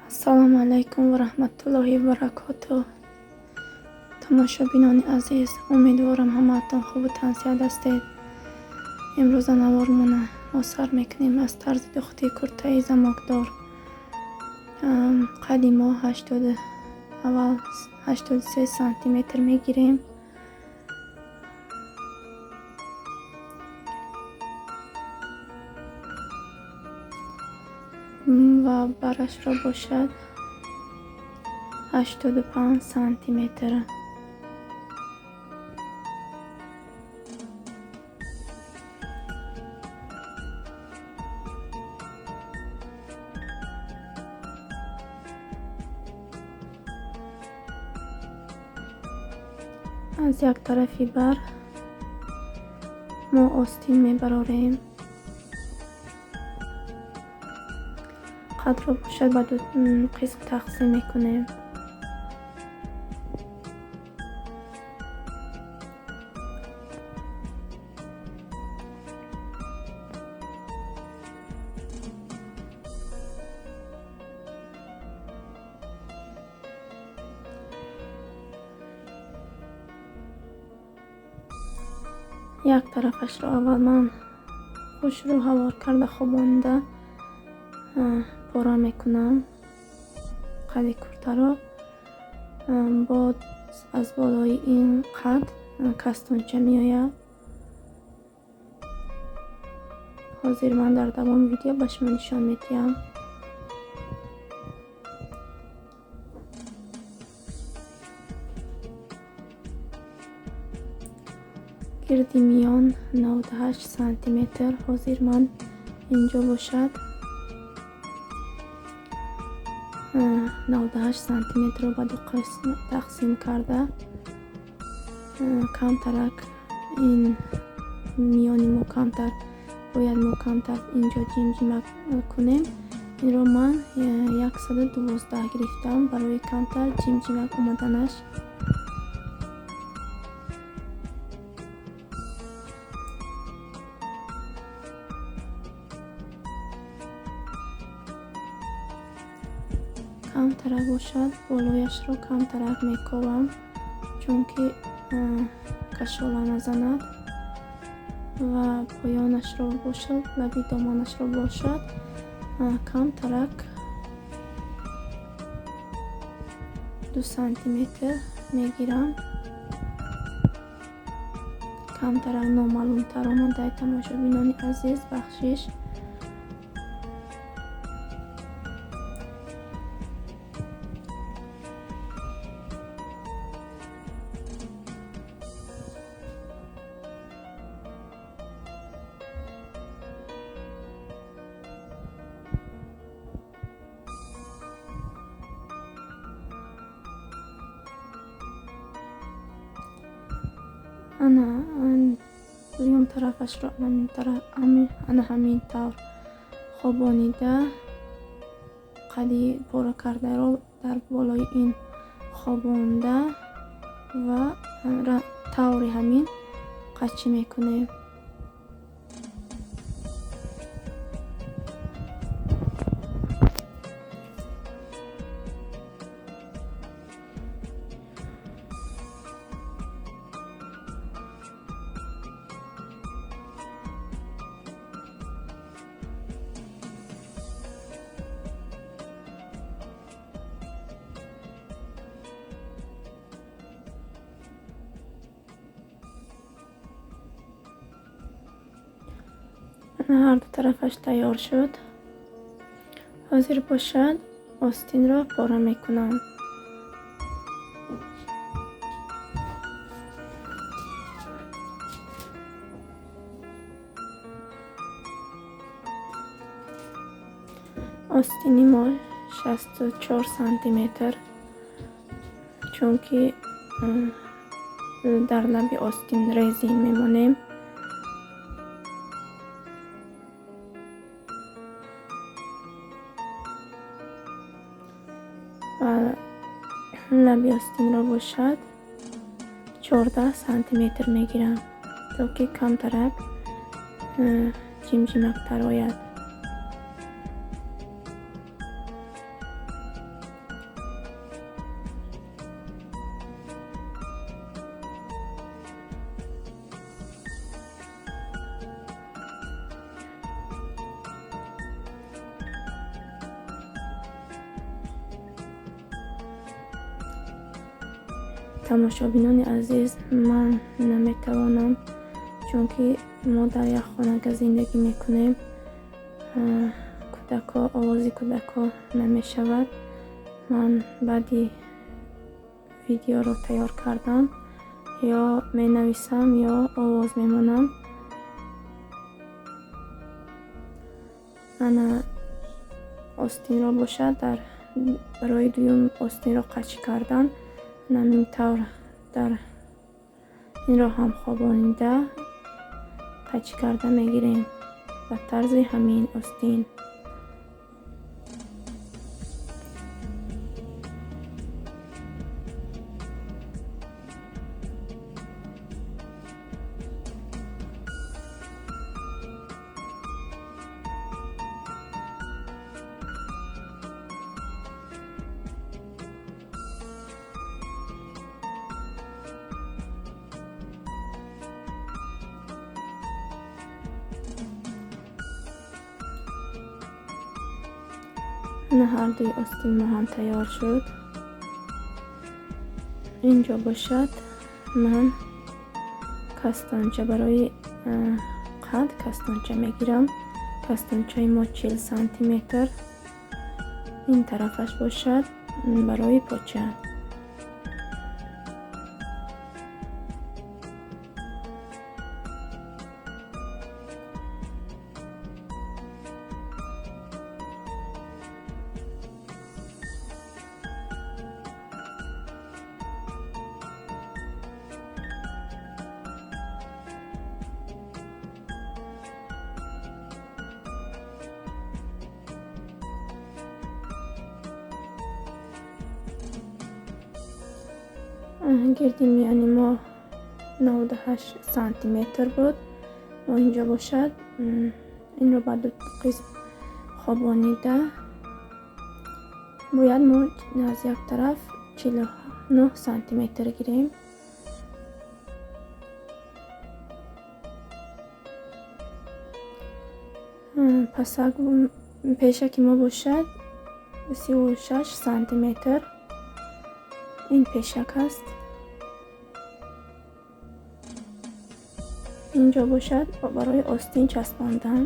ассалому алайкум ва раҳматуллоҳи ва баракотуҳ. Тамошобинони азиз, умедворам ҳамаатон хубу тансият ҳастед. имрӯза навормона мо сар мекунем аз тарзи духти куртаи замокдор. қадди мо 83 сантиметр мегирем. ва барашро бошад 85 сантиметр. аз як тарафи бар мо остин мебарорем. қадро бошад ба ду қисм тақсим мекунем. як тарафашро аввал ман хушрӯ ҳавор карда хобонида пора мекунам. қадди куртаро аз болои ин қад кастонча меояд. ҳозир ман дар давоми видео ба шумо нишон медиҳам. гирди миён 98 сантиметр ҳозир ман инҷо бошад. 98 сантиметрро ба ду қисм тақсим карда камтарак ин миёни мо камтар бояд мо камтар инҷо ҷимҷима кунем. инро ман 112 гирифтам барои камтар ҷимҷима омаданаш. камтарак бошад болояшро камтарак мековам, чунки кашола назанад. ва поёнашро бошад, лаби доманашро бошад камтарак 2 сантиметр мегирам. камтарак номаълумтар омадаи тамошобинони азиз бахшиш. дуюм тарафашро ана ҳамин тавр хобонида қадди пора кардаро дар болои ин хобонда ва таври ҳамин қачӣ мекунем. ҳар ду тарафаш тайёр шуд. ҳозир бошад остинро пора мекунам. остини мо 64 сантиметр, чунки дар лаби остин резин мемонем. лаби остинро бошад 14 сантиметр мегирам, то ки камтарак ҷимҷимактар ояд. тамошобинони азиз, ман наметавонам, чунки мо дар як хонага зиндагӣ мекунем. Кӯдако, овози кӯдако намешавад. Ман баъди видеоро тайёр кардам, ё менависам, ё овоз мемонам. ана остинро бошад, барои дуюм остинро қачӣ кардан, намин тавр дар инро ҳам хобонида қачӣ карда мегирем ба тарзи ҳамин остин. ҳар дуи остин мо ҳам тайёр шуд. Инҷо бошад, ман кастонча барои қад кастонча мегирам. Кастончаи мо 40 сантиметр. ин тарафаш бошад барои поча. гирди миёни мо 98 сантиметр буд. ва инҷо бошад, инро ба ду қисм хобонида бояд мо аз як тараф 49 сантиметр гирем. пасак пешаки мо бошад 36 сантиметр. ин пешак аст. инҷо бошад барои остин часпондан.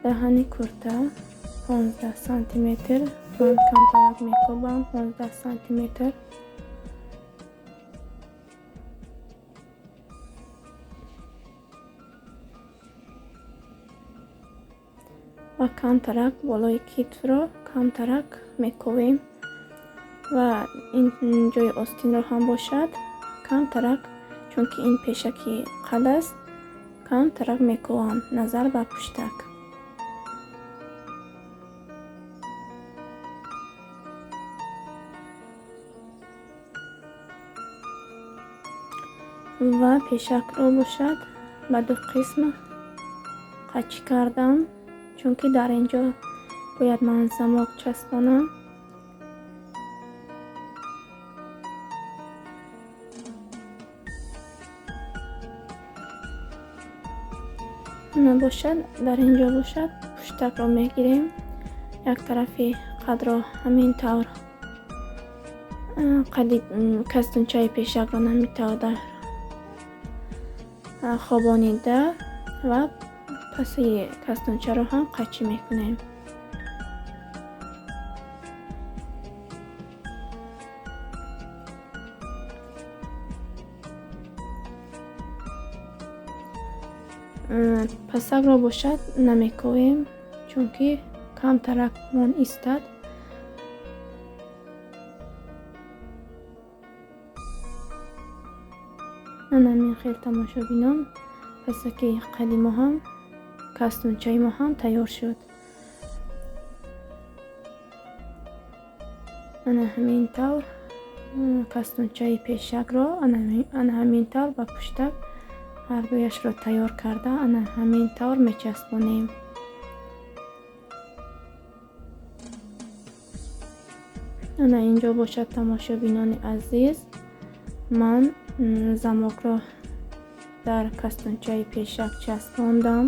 даҳани курта 15 сантиметр. ман камтарак мекобам 15 сантиметр. ва камтарак болои китфро камтарак мековем. ва ин ҷои остинро ҳам бошад камтарак, чунки ин пешаки қад аст, камтарак мековам назар ба пуштак. ва пешакро бошад ба ду қисм қачӣ кардам, чунки дар инҷо бояд ман замок часпонам. бошад дар инҷо бошад пуштакро мегирем. як тарафи қадро ҳамин тавр қади кастунчаи пешакро намитавр хобонида ва пасои кастунчаро ҳам қачӣ мекунем. пасакро бошад намековем, чунки камтарак мон истад. анамин хел тамошобинон, пасаки қади мо ҳам кастунчаи мо ҳам тайёр шуд. ана ҳамин тавр кастунчаи пешакро ана ҳамин тавр ба пуштак ҳардуяшро тайёр карда ана ҳамин тавр мечаспонем. ана инҷо бошад тамошобинони азиз, ман замокро дар кастунчаи пешак часпондам.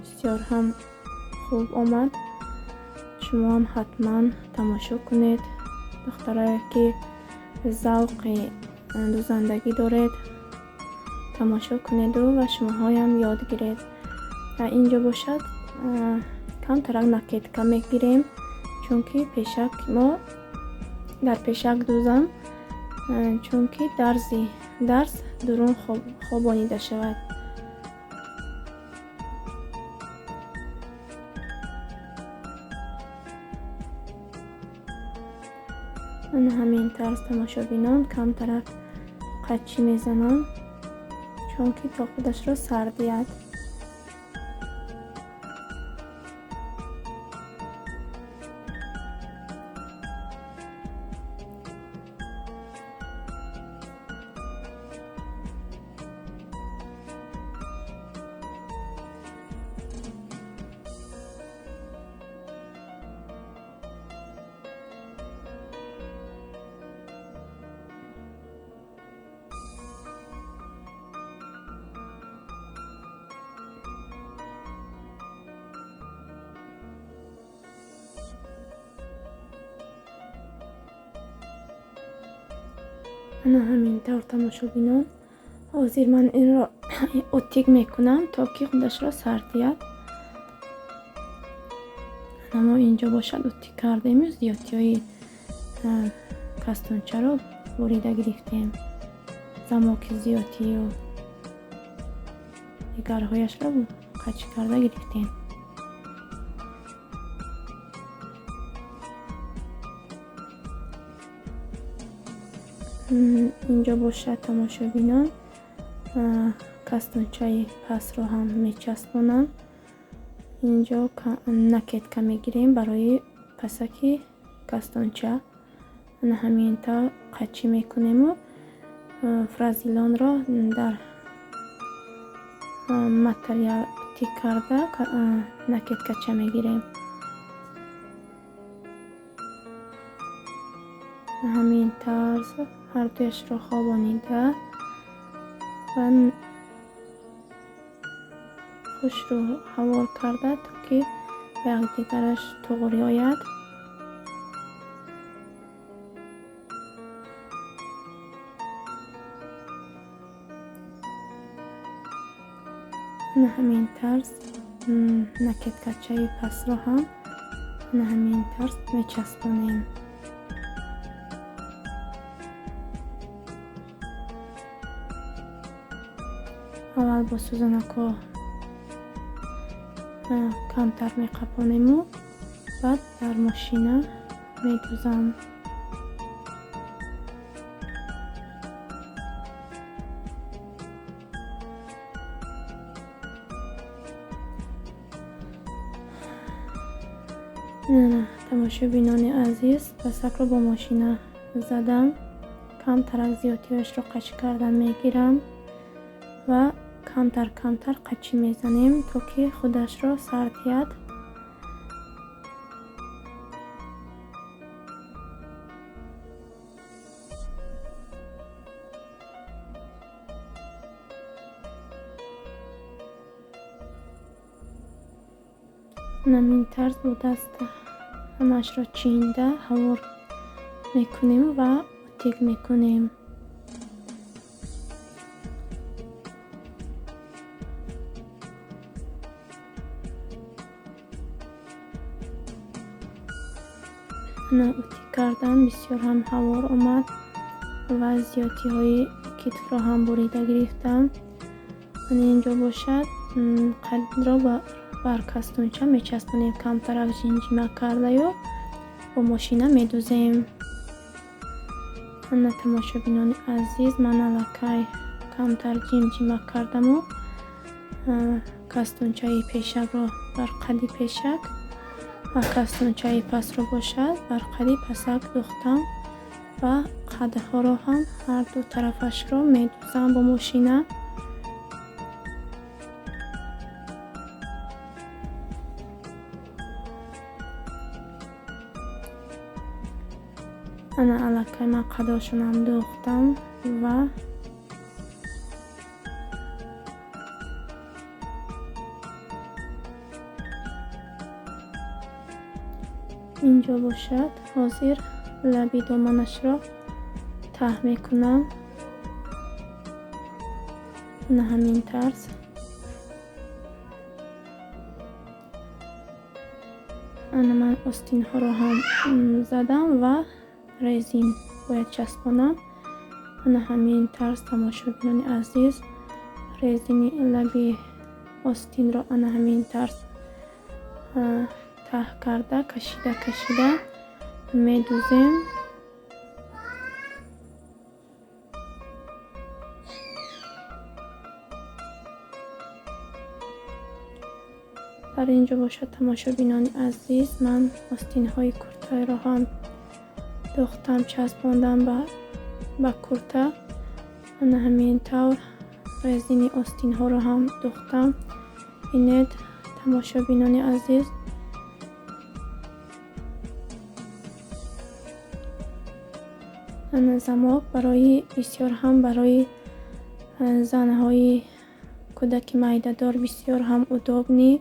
бисёр ҳам хуб омад. шумо ҳам ҳатман тамошо кунед. духтарое ки завқи дузандагӣ доред, тамошо кунеду ва шумоҳоям ёд гиред. инҷо бошад камтарак накетка мегирем, чунки пешак мо дар пешак дузам, чунки дарз дурун хобонида шавад. ҳамин тарз тамошобинон камтарак қаччи мезананд, чунки то худашро сар диҳад. ҳамин тавр тамошобинон, ҳозир ман инро оттик мекунам, то ки худашро сар диҳад. мо инҷо бошад оттик кардем, зиёдтиҳои кастунчаро бурида гирифтем, замоки зиёдтию дигарҳояшро қаччи карда гирифтем. инҷо бошад тамошобинон, кастунчаи пастро ҳам мечаспонам. инҷо накетка мегирем барои пасаки кастунча. ҳамин тавр қаччи мекунему фразилонро дар материал тик карда накеткача мегирем. ҳамин тарз ҳардуяшро хобонида ва хушрӯ ҳавор карда, то ки ба якдигараш туғри ояд. ҳамин тарз накеткачаи пастро ҳам ҳамин тарз мечаспонем. аввал бо сӯзанако камтар меқапонему, баъд дар мошина медузам. тамошобинони азиз, пасакро бо мошина задам. камтарак зиёдтиҳояшро қаччи карда мегирам ва камтар қаччи мезанем, то ки худашро сар диҳад. ҳамин тарз бо даст ҳамаашро чинда ҳавор мекунем ва оттик мекунем. оттик кардан бисёр ҳам ҳавор омад ва зиёдтиҳои китфро ҳам бурида гирифтам. инҷо бошад қадро бар кастунча мечаспонем, камтарак ҷимҷима кардаю бо мошина медузем. тамошобинони азиз, ман аллакай камтар ҷимҷима кардаму кастунчаи пешакро бар қади пешак ва кастунчаи пастро бошад бар қади пасак духтам ва қадҳоро ҳам ҳарду тарафашро медузам бо мошина. انا الکی من قداشونم دوختم و اینجا باشد. حاضر لبی دامنش را ته میکنم. نه همین طرز من آستین ها را هم زدم و رزین باید چسبانم. همین طرز تماشاگران عزیز رزین لبی آستین را همین طرز ته کرده کشیده میدوزیم. در اینجا باشد تماشاگران عزیز. من آستین های کرته را هم دوختم، چسباندم به کرته. همین طور رزین آستین ها را هم دوختم. اینید تماشاگران عزیز زماک برای بسیار هم برای زنهای کودک معده دار بسیار هم удобný.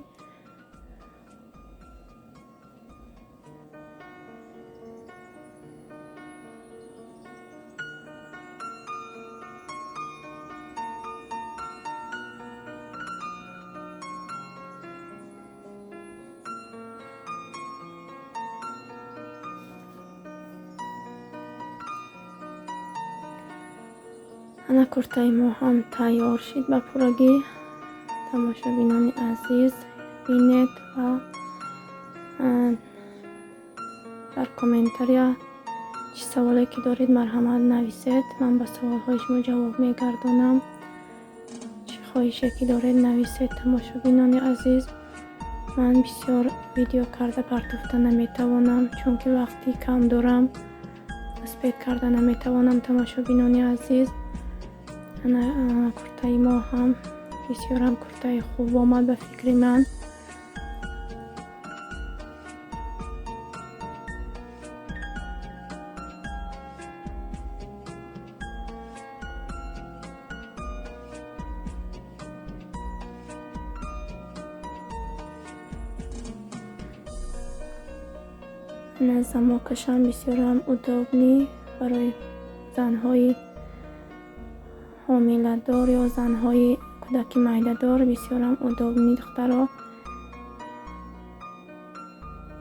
کرته ما هم تیار شد به پورگی. تماشاگران عزیز بینید و در کامنتاریا چه سوالی که دارید مرحمت نویسید. من به سوال های شما جواب میگردانم. چه خواهشی که دارید نویسید. تماشاگران عزیز من بسیار ویدیو کرده پرتافته نمیتوانم چون که وقتی کم دارم اسپید کرده نمیتوانم. تماشاگران عزیز کرته ما هم بسیار هم کرته خوب آمد به فکر من. زماکش هم بسیار هم удобný برای زنهای حامله دار یا زنهای کودک معده دار بسیار هم удобný. دخترها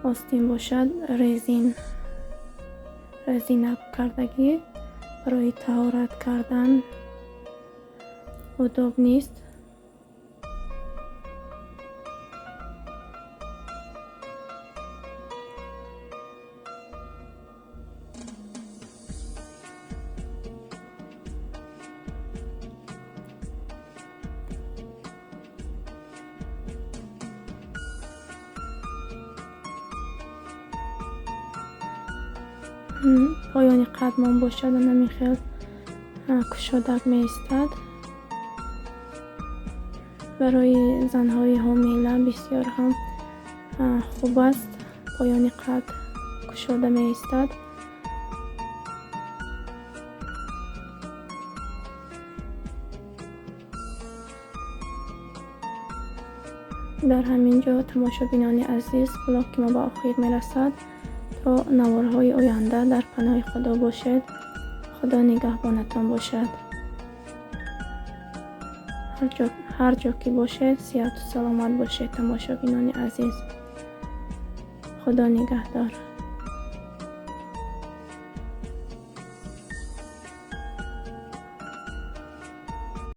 آستین باشد رزین کردگی برای طهارت کردن удобný است. پایانی قدمان باشد نمی خیل کشادک می استد. برای زنهای حامله بسیار هم خوب است. پایانی قد کشاده می استد. در همینجا تماشاگران عزیز بلاگ ما به آخر می رسد. تا نوارهای آینده در پناه خدا باشد. خدا نگهبانتان باشد. هر جا که باشد صحت و سلامت باشد. تماشاگران عزیز خدا نگهدار.